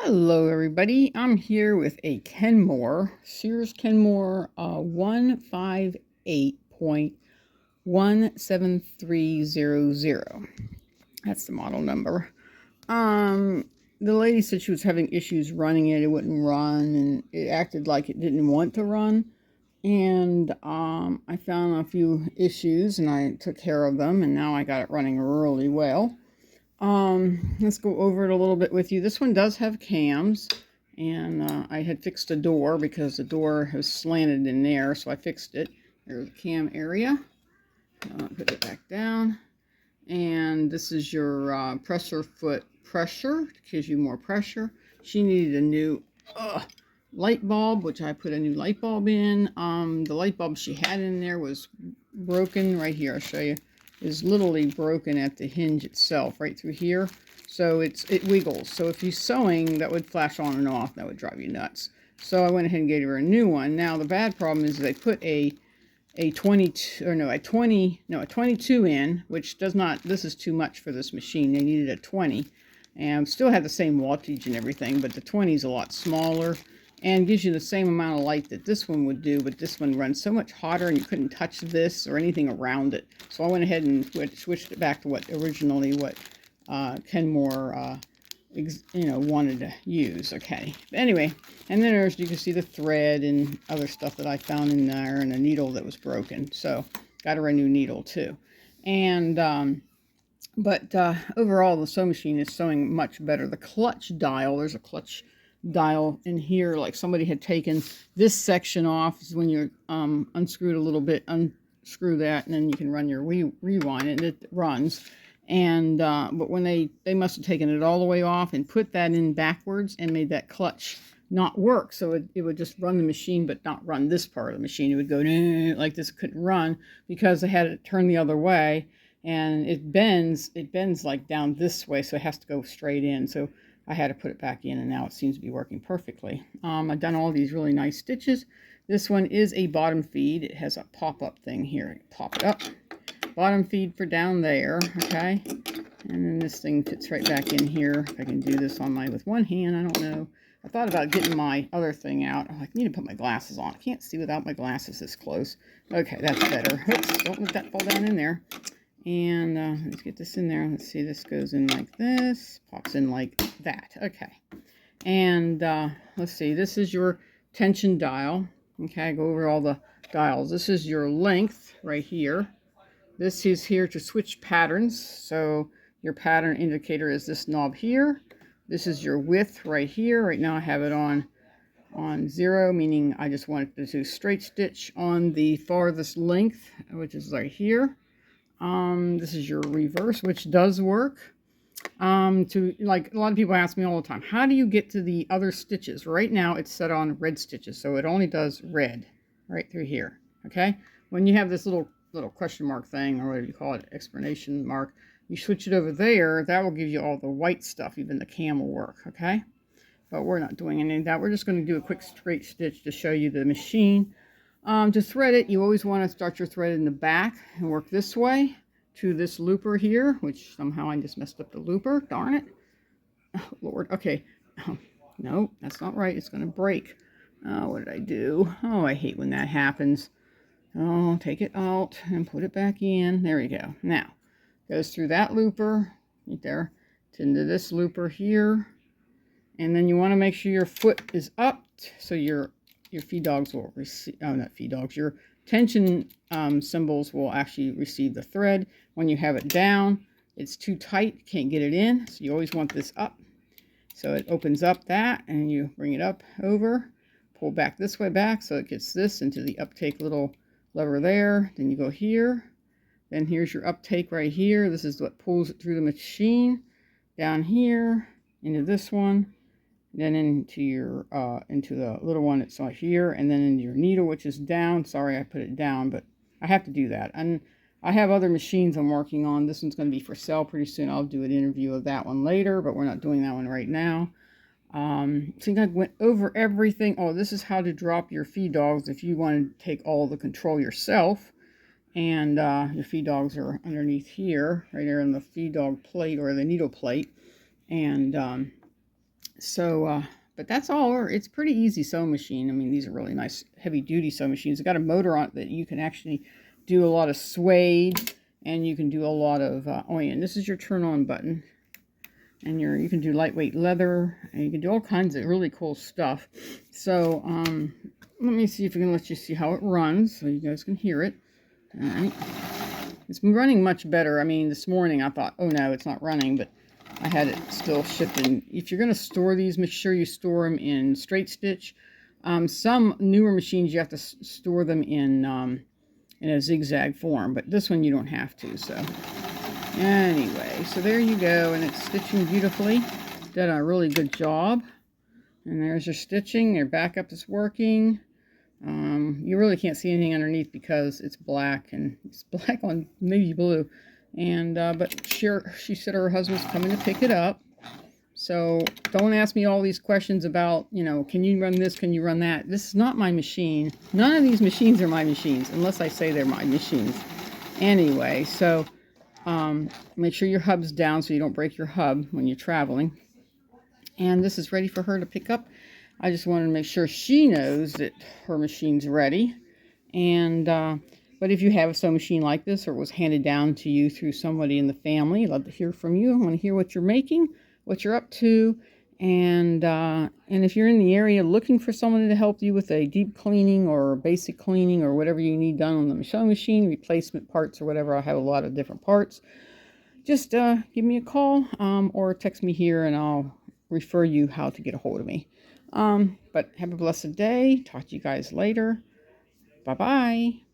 Hello everybody, I'm here with a Kenmore, Sears Kenmore 158.17300. That's the model number. The lady said she was having issues running it. It wouldn't run and it acted like it didn't want to run. And I found a few issues and I took care of them, and now I got it running really well. Let's go over it a little bit with you. This one does have cams, and I had fixed a door because the door was slanted in there, so I fixed it. There's the cam area. Put it back down. And this is your presser foot pressure. It gives you more pressure. She needed a new light bulb, which I put a new light bulb in. The light bulb she had in there was broken. Right here, I'll show you. Is literally broken at the hinge itself, right through here. So it wiggles. So if you're sewing, that would flash on and off. That would drive you nuts. So I went ahead and gave her a new one. Now the bad problem is they put a 22 in, which does not. This is too much for this machine. They needed a 20, and still had the same wattage and everything, but the 20 is a lot smaller and gives you the same amount of light that this one would do, but this one runs so much hotter and you couldn't touch this or anything around it. So I went ahead and switched it back to what Kenmore wanted to use. Okay, but anyway, and then you can see the thread and other stuff that I found in there, and a needle that was broken. So got her a new needle too. And but overall the sewing machine is sewing much better. The clutch dial, there's a clutch dial in here, like somebody had taken this section off. This is when you're unscrewed a little bit, unscrew that, and then you can run your rewind, and it runs. And but when they must have taken it all the way off and put that in backwards and made that clutch not work, so it would just run the machine but not run this part of the machine. It would go like this. It couldn't run because they had it turned the other way, and it bends like down this way, so it has to go straight in. So I had to put it back in, and now it seems to be working perfectly. I've done all these really nice stitches. This one is a bottom feed. It has a pop-up thing here. Pop it up. Bottom feed for down there, okay? And then this thing fits right back in here. If I can do this with one hand, I don't know. I thought about getting my other thing out. I need to put my glasses on. I can't see without my glasses this close. Okay, that's better. Oops, don't let that fall down in there. And let's get this in there. Let's see, this goes in like this, pops in like that. Okay. And let's see, this is your tension dial. Okay, I go over all the dials. This is your length right here. This is here to switch patterns. So your pattern indicator is this knob here. This is your width right here. Right now I have it on 0, meaning I just want to do straight stitch on the farthest length, which is right here. This is your reverse, which does work. Like a lot of people ask me all the time, how do you get to the other stitches? Right now it's set on red stitches, so it only does red right through here. Okay, when you have this little question mark thing, or whatever you call it, explanation mark, you switch it over there, that will give you all the white stuff. Even the cam will work. Okay, but we're not doing any of that. We're just going to do a quick straight stitch to show you the machine. To thread it, you always want to start your thread in the back and work this way to this looper here, which somehow I just messed up the looper. Darn it. Oh, Lord. Okay. No, that's not right. It's going to break. What did I do? Oh, I hate when that happens. Oh, take it out and put it back in. There we go. Now, goes through that looper right there into this looper here. And then you want to make sure your foot is up so your feed dogs will receive, not feed dogs, your tension symbols will actually receive the thread. When you have it down, it's too tight, can't get it in, so you always want this up. So it opens up that, and you bring it up over, pull back this way back, so it gets this into the uptake little lever there. Then you go here, then here's your uptake right here. This is what pulls it through the machine, down here, into this one, then into your into the little one that's right here, and then into your needle, which is down. Sorry I put it down, but I have to do that. And I have other machines I'm working on. This one's going to be for sale pretty soon. I'll do an interview of that one later, but we're not doing that one right now. I think I went over everything. Oh, this is how to drop your feed dogs if you want to take all the control yourself. And your feed dogs are underneath here, right there in the feed dog plate or the needle plate. And So, but that's all. It's pretty easy sewing machine. I mean, these are really nice heavy duty sewing machines. It's got a motor on it that you can actually do a lot of suede, and you can do a lot of, oh yeah, and this is your turn on button. And you can do lightweight leather, and you can do all kinds of really cool stuff. So, let me see if I can let you see how it runs so you guys can hear it. All right. It's been running much better. I mean, this morning I thought, oh no, it's not running, but I had it still shipped in. If you're going to store these, make sure you store them in straight stitch. Some newer machines, you have to store them in a zigzag form, but this one you don't have to. So anyway, so there you go, and it's stitching beautifully. Did a really good job. And there's your stitching. Your backup is working. You really can't see anything underneath because it's black, and it's black on navy blue. And but she said her husband's coming to pick it up. So don't ask me all these questions about, you know, can you run this, can you run that? This is not my machine. None of these machines are my machines unless I say they're my machines. Anyway, so make sure your hub's down so you don't break your hub when you're traveling. And this is ready for her to pick up. I just wanted to make sure she knows that her machine's ready. And but if you have a sewing machine like this, or it was handed down to you through somebody in the family, I'd love to hear from you. I want to hear what you're making, what you're up to, and if you're in the area looking for someone to help you with a deep cleaning or basic cleaning or whatever you need done on the sewing machine, replacement parts or whatever, I have a lot of different parts. Just give me a call or text me here, and I'll refer you how to get a hold of me. But have a blessed day. Talk to you guys later. Bye-bye.